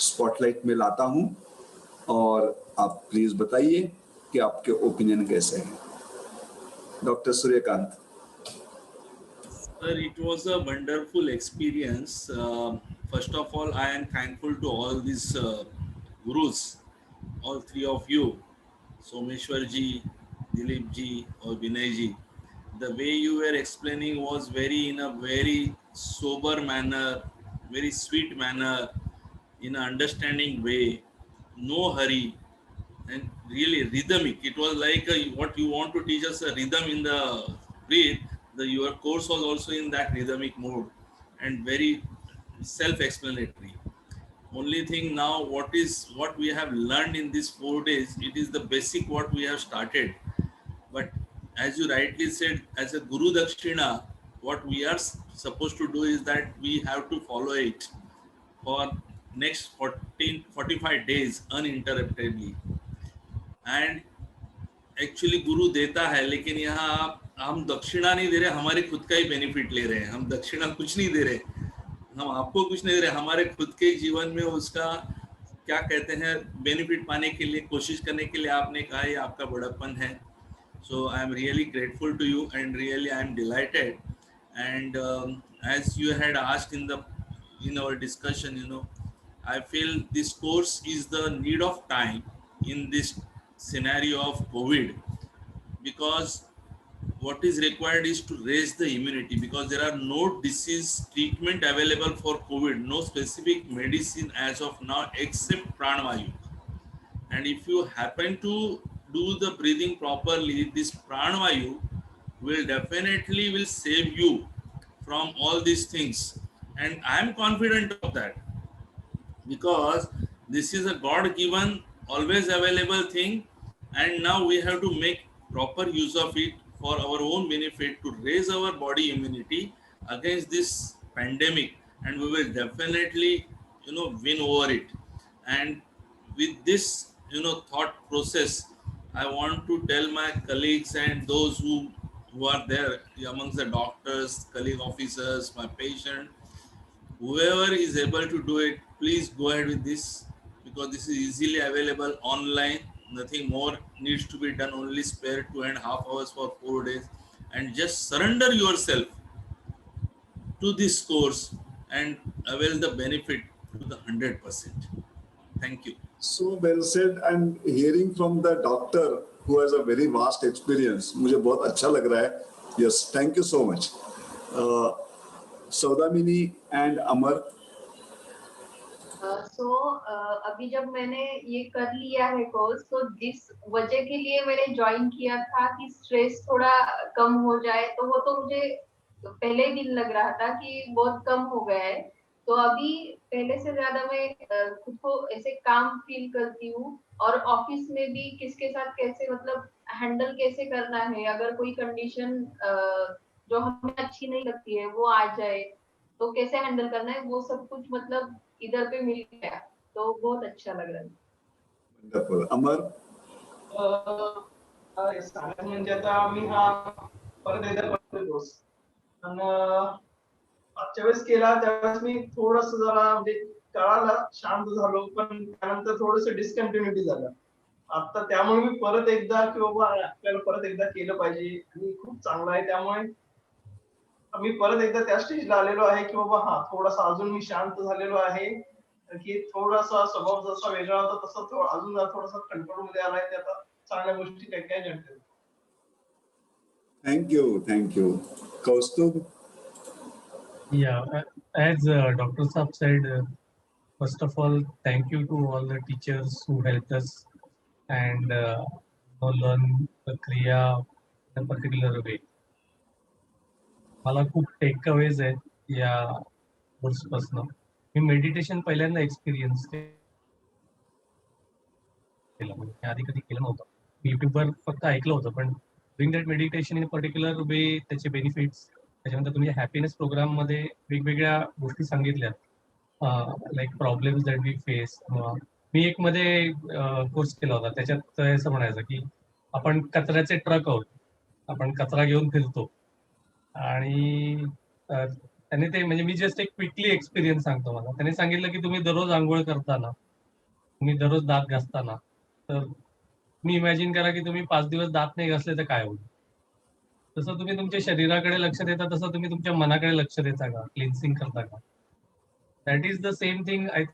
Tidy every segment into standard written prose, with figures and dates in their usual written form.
Spotlight में लाता हूं और आप प्लीज बताइए कि आपके ओपिनियन कैसे हैं। Doctor Suryakant. Sir, it was a wonderful experience. First of all, I am thankful to all these gurus, all three of you, Someshwar ji, Dilip ji, or Vinay ji. The way you were explaining was in a very sober manner, very sweet manner, in an understanding way, no hurry, and really rhythmic. It was like what you want to teach us a rhythm in the breath. Your course was also in that rhythmic mode and very self-explanatory. Only thing now, what we have learned in these 4 days, it is the basic what we have started. But as you rightly said, as a Guru Dakshina, what we are supposed to do is that we have to follow it for next 45 days uninterruptedly. And actually गुरु देता है, लेकिन यहाँ आप हम दक्षिणा नहीं दे रहे, हमारे खुद का ही बेनिफिट ले रहे हैं। हम दक्षिणा कुछ नहीं दे रहे, हम आपको कुछ नहीं दे रहे, हमारे खुद के जीवन में उसका क्या कहते हैं बेनिफिट पाने के लिए कोशिश करने के लिए आपने कहा ये आपका बड़प्पन है। So I am really grateful to you and really I am delighted and as you had asked in our discussion, I feel this course is the need of time in this scenario of COVID, because what is required is to raise the immunity, because there are no disease treatment available for COVID, no specific medicine as of now except pranavayu. And if you happen to do the breathing properly, this pranavayu will definitely will save you from all these things, and I am confident of that, because this is a God given always available thing, and now we have to make proper use of it for our own benefit to raise our body immunity against this pandemic, and we will definitely win over it. And with this thought process, I want to tell my colleagues and those who are there amongst the doctors, colleague officers, my patient, whoever is able to do it, please go ahead with this, because this is easily available online. Nothing more needs to be done, only spare 2.5 hours for 4 days, and just surrender yourself to this course and avail the benefit to the 100%. Thank you. So well said. And hearing from the doctor who has a very vast experience, मुझे बहुत अच्छा लग रहा है. Yes, thank you so much. Saudamini and Amar. अभी जब मैंने ये कर लिया है कोर्स, तो जिस वजह के लिए मैंने ज्वाइन किया था कि स्ट्रेस थोड़ा कम हो जाए, तो वो तो मुझे पहले ही दिन लग रहा था कि बहुत कम हो गया है। तो अभी पहले से ज्यादा मैं खुद को ऐसे काम फील करती हूँ, और ऑफिस में भी किसके साथ कैसे मतलब हैंडल कैसे करना है, अगर कोई कंडीशन जो हमें अच्छी नहीं लगती है वो आ जाए तो कैसे हैंडल करना है, वो सब कुछ मतलब इधर पे मिल गया, तो बहुत अच्छा लग रहा है. वंडरफुल. अमर. सांगायचं म्हणजे आता मी हा परत एकदा करतोस, पण मागच्या वेळेस केला त्यावेळेस मी थोडंसं जरा म्हणजे कळालं, शांत झालो, पण त्यानंतर थोडंसं डिस्कंटिन्युटी झालं. आता त्यामुळे मी परत एकदा की बाबा आपल्याला परत एकदा केलं पाहिजे आणि खूप चांगलं आहे. त्यामुळे मी परत एकदा त्या स्टेजला आलेलो आहे की बाबा हा थोडासा अजून मी शांत झालेलो आहे, की थोडासा स्वभाव जसा वेगळा होता तसा अजून थोडासा कंट्रोल मध्ये आलाय. ते आता चांगल्या गोष्टी काय काय घडतात. Thank you. Kaustubh? Yeah, as Dr. Saab said, first of all, thank you to all the teachers who helped us and learn the Kriya in a particular way. मला खूप टेक अवेज आहेत या कोर्सपासून. मी मेडिटेशन पहिल्यांदा एक्सपिरियन्स केलं, म्हणजे आधी कधी केलं नव्हतं. युट्यूबवर फक्त ऐकलं होतं, पण doing that meditation in particular way, त्याचे बेनिफिट्स, त्याच्यानंतर तुम्ही हॅपीनेस प्रोग्राममध्ये वेगवेगळ्या गोष्टी सांगितल्या, like problems that we face. मी एक मध्ये कोर्स केला होता, त्याच्यात असं म्हणायचं की आपण कचऱ्याचे ट्रक आहोत, आपण कचरा घेऊन फिरतो आणि त्याने ते म्हणजे मी जस्ट एक क्विकली एक्सपिरियन्स सांगतो मला. त्याने सांगितलं की तुम्ही दररोज आंघोळ करताना, तुम्ही दररोज दात घासताना, तर तुम्ही इमॅजिन करा की तुम्ही 5 दिवस दात नाही घासले तर काय होईल. तसं तुम्ही तुमच्या शरीराकडे लक्ष देता, तसं तुम्ही तुमच्या मनाकडे लक्ष देता का, क्लिन्सिंग करता का. That is the same thing I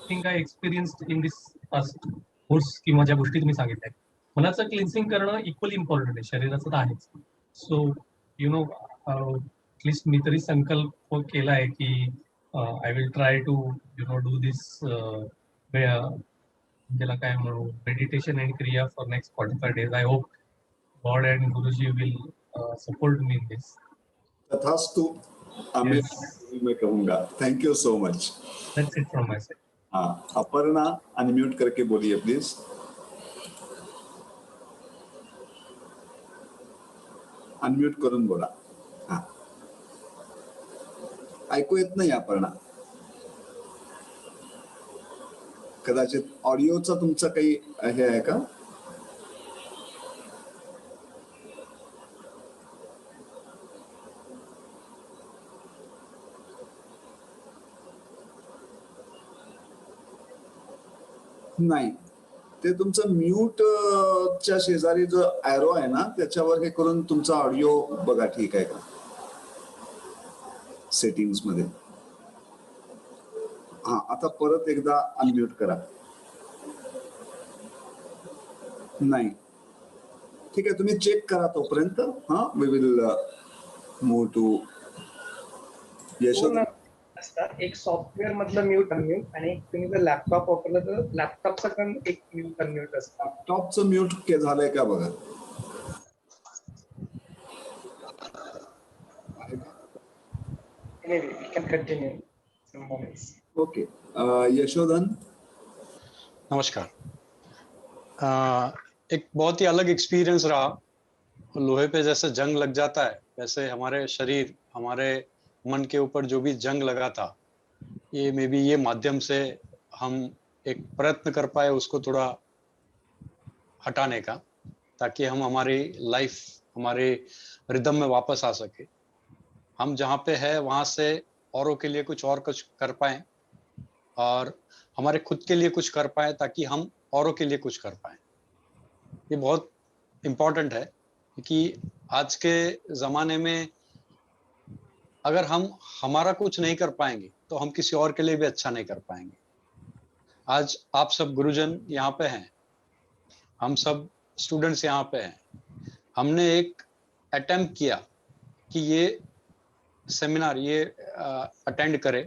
think I experienced in this first course किंवा ज्या गोष्टी तुम्ही सांगितल्या. मनाचं क्लिन्सिंग करणं इक्वली इम्पॉर्टंट आहे, शरीराचं तर आहेच. सो यु नो ॲटलिस्ट मी तरी संकल्प केला आहे की I will try to do this, त्याला काय म्हणू, meditation and kriya for next 45 days. I hope God and Guruji will support me in this. तथास्तु, अमित, मैं कहूंगा thank you so much. That's it from my side. हाँ, अपर्णा अनम्यूट करके बोलिए प्लीज. अनम्यूट करून बोला. हा, ऐकू येत नाही अपर्णा. कदाचित ऑडिओचा तुमचा काही हे आहे का? नाही, ते तुमचं म्यूट च्या शेजारी जो ॲरो आहे ना त्याच्यावर हे करून तुमचा ऑडिओ बघा ठीक आहे का सेटिंग्स मध्ये. हा, आता परत एकदा अनम्यूट करा. नाही, ठीक आहे, तुम्ही चेक करा तोपर्यंत. हा, we will move to Yashoda. एक सॉफ्टवेअर मधलं म्यूट अनम्यूट आणि तुम्ही जर लॅपटॉप वापरलं तर लॅपटॉपचं पण एक म्यूट अनम्यूट असतं. लॅपटॉपचं म्यूट झालंय का बघा. Maybe we can continue some moments. Okay, Yashodhan. नमस्कार. एक बहुत ही अलग एक्सपीरियंस रहा. लोहे पे जैसे जंग लग जाता है वैसे हमारे शरीर, हमारे मन के ऊपर जो भी जंग लगा था, ये मे बी ये माध्यम से हम एक प्रयत्न कर पाए उसको थोड़ा हटाने का, ताकि हम हमारी लाइफ, हमारे रिदम में वापस आ सके. हम जहाँ पे है वहाँ से औरों के लिए कुछ कर पाए और हमारे खुद के लिए कुछ कर पाए, ताकि हम औरों के लिए कुछ कर पाए. ये बहुत इम्पोर्टेंट है कि आज के ज़माने में अगर हम हमारा कुछ नहीं कर पाएंगे तो हम किसी और के लिए भी अच्छा नहीं कर पाएंगे. आज आप सब गुरुजन यहाँ पे हैं, हम सब स्टूडेंट्स यहाँ पे हैं. हमने एक अटेम्प्ट किया कि ये सेमिनार ये अटेंड करें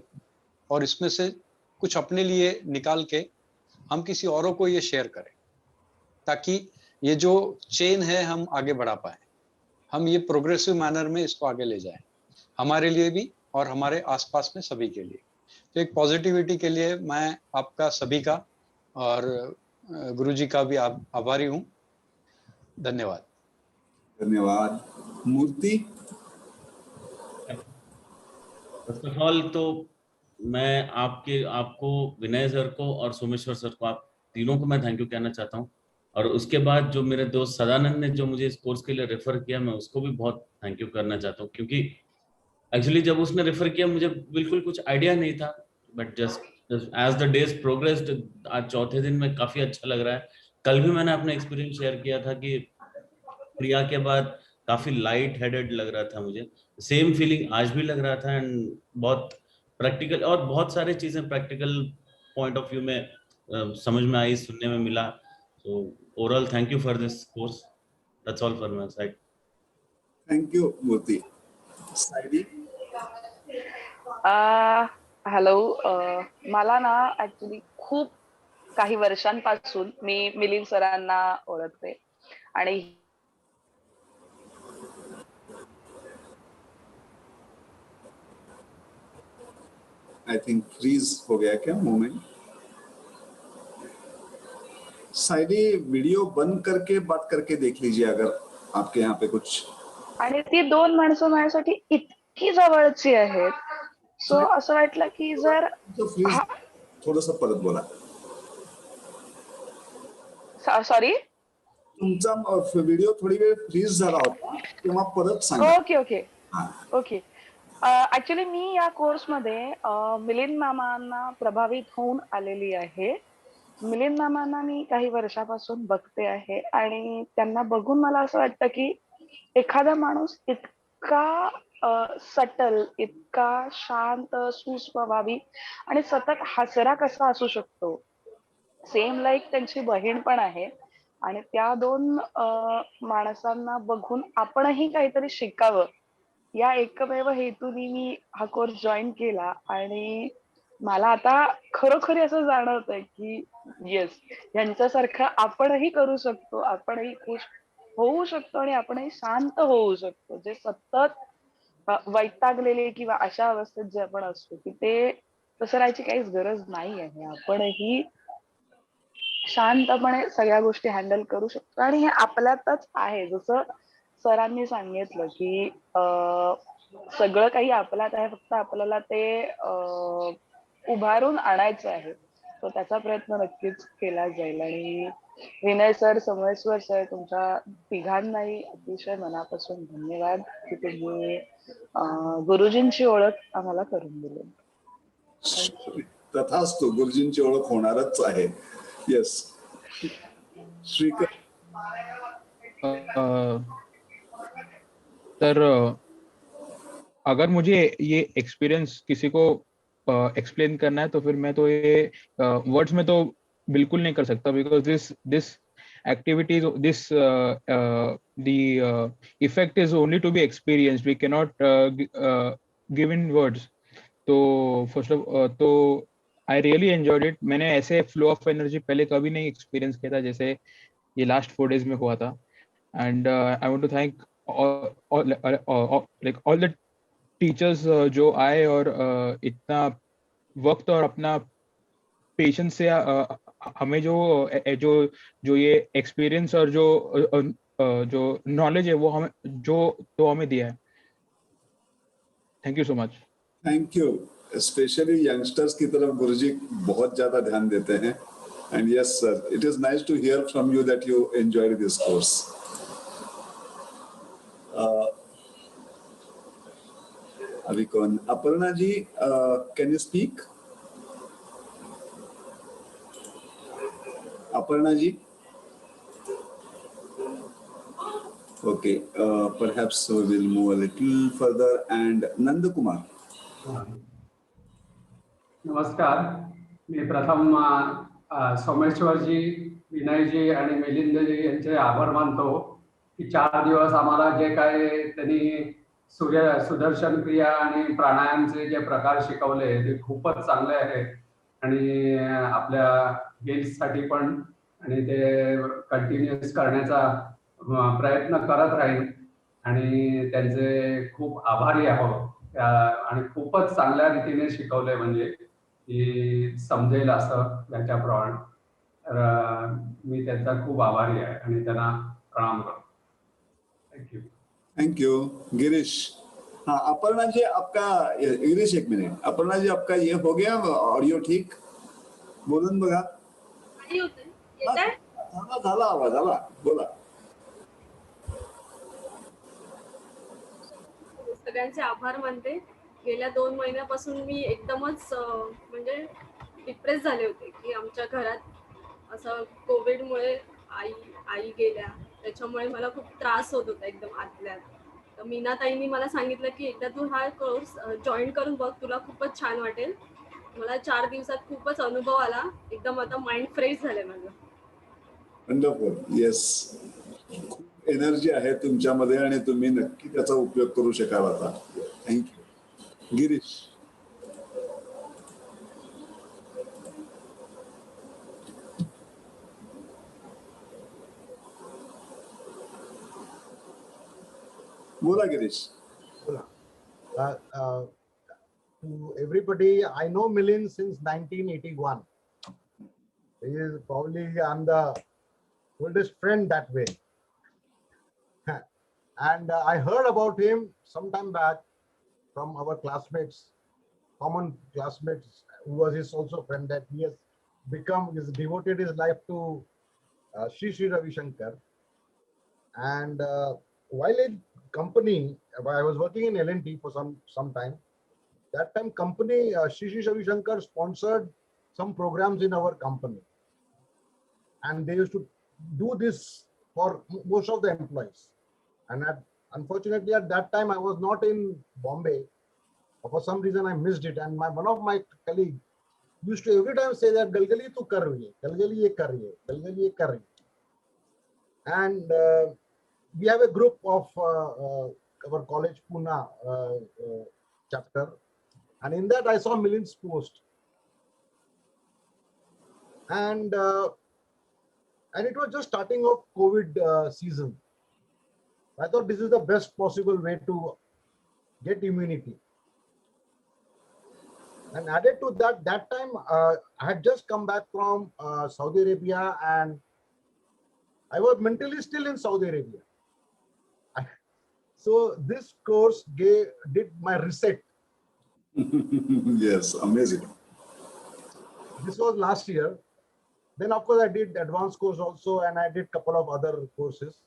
और इसमें से कुछ अपने लिए निकाल के हम किसी औरों को ये शेयर करें, ताकि ये जो चेन है हम आगे बढ़ा पाए, हम ये प्रोग्रेसिव मैनर में इसको आगे ले जाएं, हमारे लिए भी और हमारे आसपास में सभी के लिए. तो एक पॉजिटिविटी के लिए मैं आपका सभी का और गुरुजी का भी आभारी हूँ. धन्यवाद. धन्यवाद. मूर्ति. फर्स्ट ऑफ ऑल तो मैं आपको विनय सर को और सोमेश्वर सर को, आप तीनों को मैं थैंक यू कहना चाहता हूँ. और उसके बाद जो मेरे दोस्त सदानंद ने जो मुझे इस कोर्स के लिए रेफर किया, मैं उसको भी बहुत थैंक यू करना चाहता हूँ, क्योंकि एक्चुअली जब उसने रेफर किया मुझे बिल्कुल कुछ आइडिया नहीं था, but just as the days progressed, आज चौथे दिन में काफी अच्छा लग रहा है. कल भी मैंने अपना एक्सपीरियंस शेयर किया था कि क्रिया के बाद काफी लाइट हेडेड लग रहा था मुझे. सेम फीलिंग आज भी लग रहा था. एंड बहुत प्रैक्टिकल और बहुत सारी चीजें प्रैक्टिकल पॉइंट ऑफ व्यू में समझ में आई, सुनने में मिला. So overall thank you for this course. That's all from my side. Thank you Murthy. Sayali. Hello. मला ना ऍक्च्युली खूप काही वर्षांपासून मी मिलिंद सरांना ओळखते आणि आई थिंक फ्रीज हो गया क्या मोमेंट. सायली, वीडियो बंद करके बात करके देख लीजिए अगर आपके यहाँ पे कुछ. आणि ती दोन माणसं माझ्यासाठी इतकी जवळची आहेत. सो असं वाटलं की जर फ्रीज थोडस परत बोला. सॉरी, तुमचा व्हिडिओ थोडी वेळ फ्रीज झाला होता तेव्हा परत सांगा. ओके ओके हा. ओके. ऍक्च्युली मी या कोर्समध्ये मिलिंद मामांना प्रभावित होऊन आलेली आहे. मिलिंद मामांना मी काही वर्षापासून बघते आहे आणि त्यांना बघून मला असं वाटतं की एखादा माणूस इतका सटल, इतका शांत, सुस्वभावी आणि सतत हसरा कसा असू शकतो. सेम लाईक त्यांची बहीण पण आहे आणि त्या दोन माणसांना बघून आपणही काहीतरी शिकावं या एकमेव हेतूने मी हा कोर्स जॉईन केला आणि मला आता खरोखरी असं जाणवतंय की येस, यांच्यासारखं आपणही करू शकतो, आपणही खुश होऊ शकतो आणि आपणही शांत होऊ शकतो. जे सतत वैतागलेले किंवा अशा अवस्थेत जे आपण असतो की ते तसं राहायची काहीच गरज नाही आहे. आपणही शांतपणे सगळ्या गोष्टी हँडल करू शकतो आणि हे आपल्यातच आहे. जसं सरांनी सांगितलं की सगळं काही आपल्यात आहे, फक्त आपल्याला ते उभारून आणायचं आहे. तर त्याचा प्रयत्न नक्कीच केला जाईल. आणि विनय सर, सोमेश्वर सर, तुमच्या तिघांनाही अतिशय मनापासून धन्यवाद की तुम्ही गुरुजींची ओळख आम्हाला करून दिली. थँक्यू. तथास्तु, गुरुजींची ओळख होणारच आहे. येस. श्रीकर. सर, अगर मुझे ये एक्सपीरियंस किसी को एक्सप्लेन करना है तो फिर मैं तो ये वर्ड्स में तो बिल्कुल नहीं कर सकता, because this activity, this the effect is only to be experienced. We cannot give in words. तो फर्स्ट ऑफ तो आई रियली एंजॉयड इट. मैंने ऐसे फ्लो ऑफ एनर्जी पहले कभी नहीं एक्सपीरियंस किया था जैसे ये लास्ट 4 days में हुआ था. And I want to thank like all the teachers जो आए और इतना वक्त और अपना पेशेंस से हमें जो जो जो ये एक्सपीरियंस और जो नॉलेज है वो हमें हमें दिया है. Thank you so much. Thank you. Specially youngsters की तरफ गुरुजी बहुत ज्यादा ध्यान देते हैं. And yes sir, it is nice to hear from you that you enjoyed this course. अभी कौन? Aparna ji, can you speak? Aparna ji? Okay, perhaps we will move a little further. And Nandakumar. नमस्कार. मी प्रथम सोमेश्वरजी, विनयजी आणि मिलिंदजी यांचे आभार मानतो की 4 दिवस आम्हाला जे काय त्यांनी सुदर्शन क्रिया आणि प्राणायामचे जे प्रकार शिकवले ते खूपच चांगले आहे आणि आपल्या हेल्थसाठी पण, आणि ते कंटिन्यूअस करण्याचा प्रयत्न करत राहील आणि त्यांचे खूप आभारी आहोत. आणि खूपच चांगल्या रीतीने शिकवले, म्हणजे की समजेल असं त्याच्याप्रमाणे. तर मी त्यांचा खूप आभारी आहे आणि त्यांना प्रणाम करतो. थँक्यू. Thank you. गिरीश. हाँ, अपर्णा जी आपका, गिरीश एक मिनट. अपर्णा जी आपका ये हो गया ऑडियो ठीक? बोलून बघा. झाला आवाज आला, बोला. सगळ्यांचे आभार मानते. गेल्या 2 महिन्यापासून मी एकदमच म्हणजे डिप्रेस झाले होते की आमच्या घरात असं कोविडमुळे आई गेल्या, त्याच्यामुळे मला खूप त्रास होत होता एकदम आतल्यात. तर मीनाताईंनी मला सांगितलं की एकदा तू हा कोर्स जॉईन करून बघ, तुला खूपच छान वाटेल. मला 4 दिवसात खूपच अनुभव आला. एकदम आता माइंड फ्रेश झालंय माझं. वंडरफुल. येस, एनर्जी आहे तुमच्यामध्ये आणि तुम्ही नक्की त्याचा उपयोग करू शकाल आता. थँक्यू. गिरीश. बोला Girish. To everybody, I know Milind since 1981. He is probably, I'm the oldest friend that way. And I heard about him some time back from our classmates, common classmates, who was his also friend, that he has devoted his life to Sri Ravi Shankar. And while a company, I was working in L&T for some time. That time company, Shri Shri Ravi Shankar sponsored some programs in our company. And they used to do this for most of the employees. And unfortunately, at that time, I was not in Bombay. For some reason, I missed it. And one of my colleagues used to every time say that, Galgali tu kar rahi hai, Galgali ye kar rahi hai, Galgali ye kar rahi hai. And we have a group of our college Pune chapter. And in that, I saw Milind's post. And it was just starting of COVID season. I thought this is the best possible way to get immunity. And added to that, that time I had just come back from Saudi Arabia, and I was mentally still in Saudi Arabia. So this course did my reset. Yes, amazing. This was last year. Then of course I did advanced course also, and I did couple of other courses.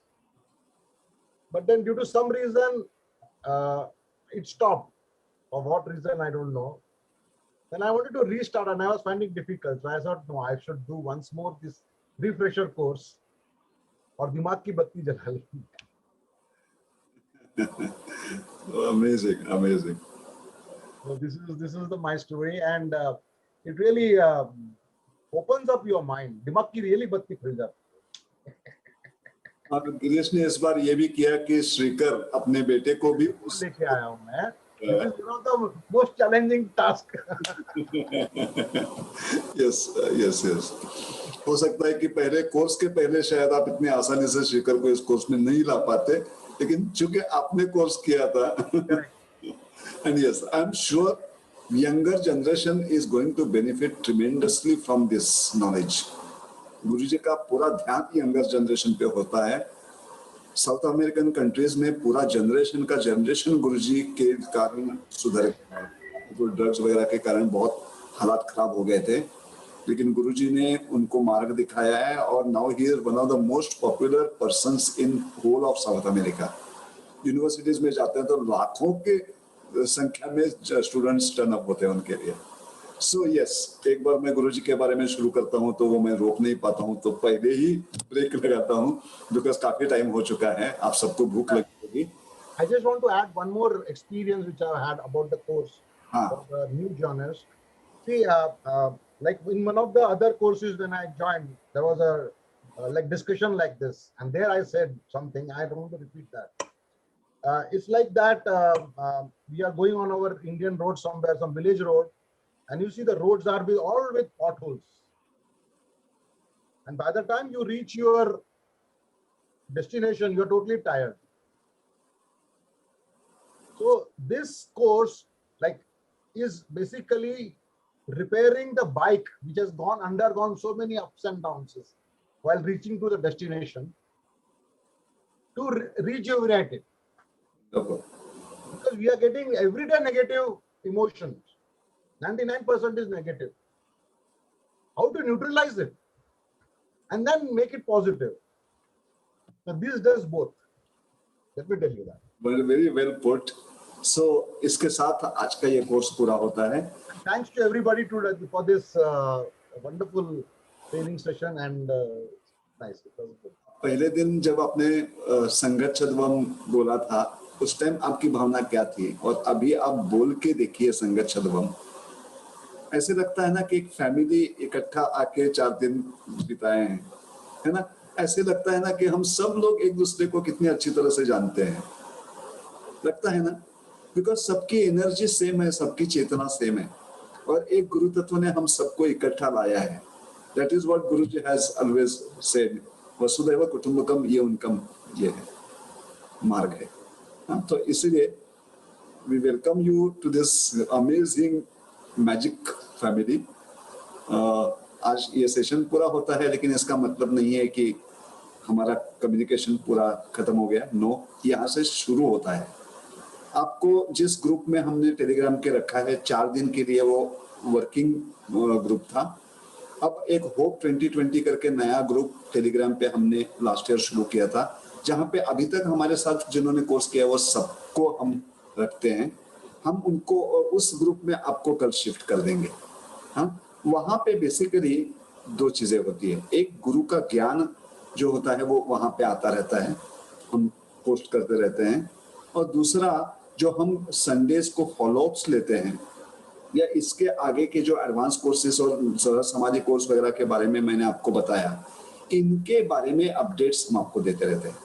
But then due to some reason, it stopped. For what reason, I don't know. Then I wanted to restart, and I was finding it difficult. So I thought, no, I should do once more this refresher course, or Dimag ki batti jala li. Amazing, amazing. So this is my story, and it really opens up your mind. Dimag ki really batti khul jati. और गिरीश ने इस बार ये भी किया कि श्रीकर अपने बेटे को भी उस लेके आया हूं मैं. This is one of the most challenging task. yes. हो सकता है कि पहले कोर्स के पहले शायद आप इतनी आसानी से श्रीकर को इस कोर्स में नहीं ला पाते, लेकिन चूंकि आपने कोर्स किया था, and yes, I'm sure younger generation is going to benefit tremendously from this knowledge. गुरुजी का पूरा ध्यान यंगर जनरेशन पे होता है. साउथ अमेरिकन कंट्रीज में पूरा जनरेशन गुरुजी के कारण सुधर गया. तो ड्रग्स वगैरह के कारण बहुत हालात खराब हो गए थे, लेकिन गुरुजी ने उनको मार्ग दिखाया है, और now he is one of the most popular persons in whole of South America. Universities में जाते हैं तो लाखों के संख्या में स्टूडेंट्स टर्न अप होते हैं उनके लिए. सो यस, एक बार मैं गुरुजी के बारे में शुरू करता हूँ तो वो मैं रोक नहीं पाता हूँ, तो पहले ही ब्रेक लगाता हूँ, बिकॉज काफी टाइम हो चुका है. आप सबको भूख लगी होगी. I just want to add one more experience which I've had about the course for the new joiners. See, like in one of the other courses when I joined, there was a like discussion like this, and there I said something. I don't want to repeat that. It's like that we are going on our Indian road somewhere, some village road, and you see the roads are all with potholes. And by the time you reach your destination, you're totally tired. So this course is basically repairing the bike which has undergone so many ups and downs while reaching to the destination, to rejuvenate it. Because we are getting everyday negative emotions. 99% is negative. How to neutralize it and then make it positive? So this does both. Let me tell you that. Very well put. So इसके साथ आज का ये course पूरा होता है. Thanks to everybody for this wonderful training session and nice. पहले दिन जब आपने संगत छदवम बोला था, उस टाइम आपकी भावना क्या थी, और अभी आप बोल के देखिए संगत छदवम. ऐसे लगता है ना कि एक फैमिली इकट्ठा आके 4 दिन बिताए हैं, है ना. ऐसे लगता है ना कि हम सब लोग एक दूसरे को कितनी अच्छी तरह से जानते हैं. लगता है ना, बिकॉज सबकी एनर्जी सेम है, सबकी चेतना सेम है, और एक गुरु तत्व ने हम सबको इकट्ठा लाया है. That is what Guruji has always said, वसुधैव कुटुंबकम, ये उनका ये है मार्ग है. तो इसलिए we welcome you to this amazing magic family. आज ये सेशन पूरा होता है, लेकिन इसका मतलब नहीं है कि हमारा कम्युनिकेशन पूरा खत्म हो गया. नो, यहाँ से शुरू होता है. आपको जिस ग्रुप में हमने टेलीग्राम के रखा है 4 दिन के लिए, वो वर्किंग ग्रुप था. अब एक होप 2020 करके नया ग्रुप टेलीग्राम पे हमने लास्ट ईयर शुरू किया था. जहाँ पे अभी तक हमारे साथ जिन्होंने कोर्स किया वो सबको हम रखते हैं, हम उनको उस ग्रुप में आपको कल शिफ्ट कर देंगे। हाँ, वहाँ पे बेसिकली दो चीजें होती है, एक गुरु का ज्ञान जो होता है वो वहाँ पे आता रहता है, हम पोस्ट करते रहते हैं, और दूसरा जो हम संडेज को फॉलोअप्स लेते हैं या इसके आगे के जो एडवांस कोर्सेज और सामाजिक कोर्स वगैरह के बारे में मैंने आपको बताया, इनके बारे में अपडेट्स हम आपको देते रहते हैं।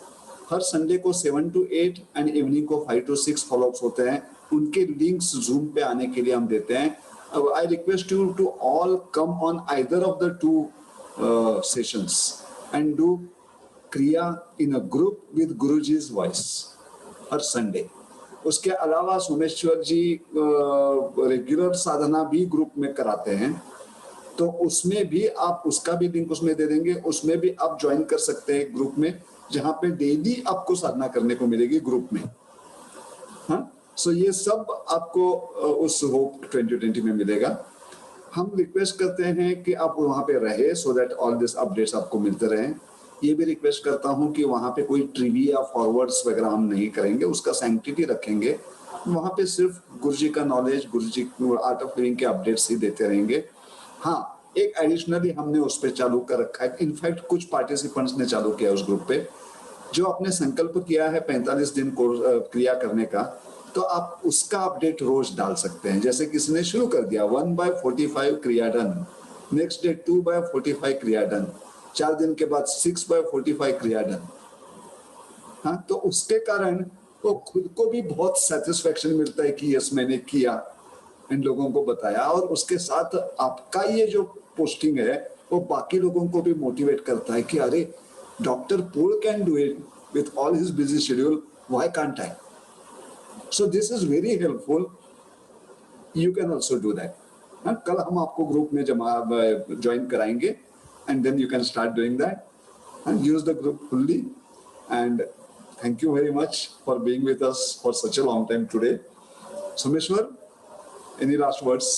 हर संडे को 7 to 8 एंड इवनिंग को 5 to 6 फॉलोअप्स होते हैं, उनके लिंक्स जूम पे आने के लिए हम देते हैं। I request you to all come on either of the two sessions and do Kriya in a group with Guruji's voice her Sunday. उसके अलावा सोमेश्वर जी रेगुलर साधना भी ग्रुप में कराते हैं, तो उसमें भी आप, उसका भी लिंक उसमें दे देंगे, उसमें भी आप ज्वाइन कर सकते हैं ग्रुप में, जहाँ पे डेली आपको साधना करने को मिलेगी ग्रुप में। हाँ, सो ये सब आपको उस होप 2020 में मिलेगा। हम रिक्वेस्ट करते हैं कि आप वहाँ पे रहे so that all this updates आपको मिलते रहें। ये भी रिक्वेस्ट करता हूँ कि वहाँ पे कोई ट्रिविया फॉरवर्ड्स वगैरह हम नहीं करेंगे, उसका सैंक्टिटी रखेंगे। वहाँ पे सिर्फ गुरुजी का knowledge, Guruji art of living के अपडेट्स ही देते रहेंगे। हाँ, एक एडिशनली हमने उस पर चालू कर रखा है, इनफैक्ट कुछ पार्टिसिपेंट्स ने चालू किया उस ग्रुप पे, जो आपने संकल्प किया है 45 दिन क्रिया करने का, तो आप उसका अपडेट रोज डाल सकते हैं। जैसे किसी ने शुरू कर दिया 1/45 क्रिया डन, नेक्स्ट डे 2/45 क्रिया डन, 4 दिन के बाद 6/45 क्रिया डन। हाँ, तो उसके कारण तो खुद को भी बहुत सेटिस्फेक्शन मिलता है कि यस मैंने किया, इन लोगों को बताया, और उसके साथ आपका ये जो पोस्टिंग है वो बाकी लोगों को भी मोटिवेट करता है कि अरे doctor Paul can do it with all his busy schedule, why can't I? So this is very helpful. You can also do that. हाँ, कल हम आपको ग्रुप में ज्वाइन कराएंगे and then you can start doing that and use the group fully. And thank you very much for being with us for such a long time today. Someshwar, any last words?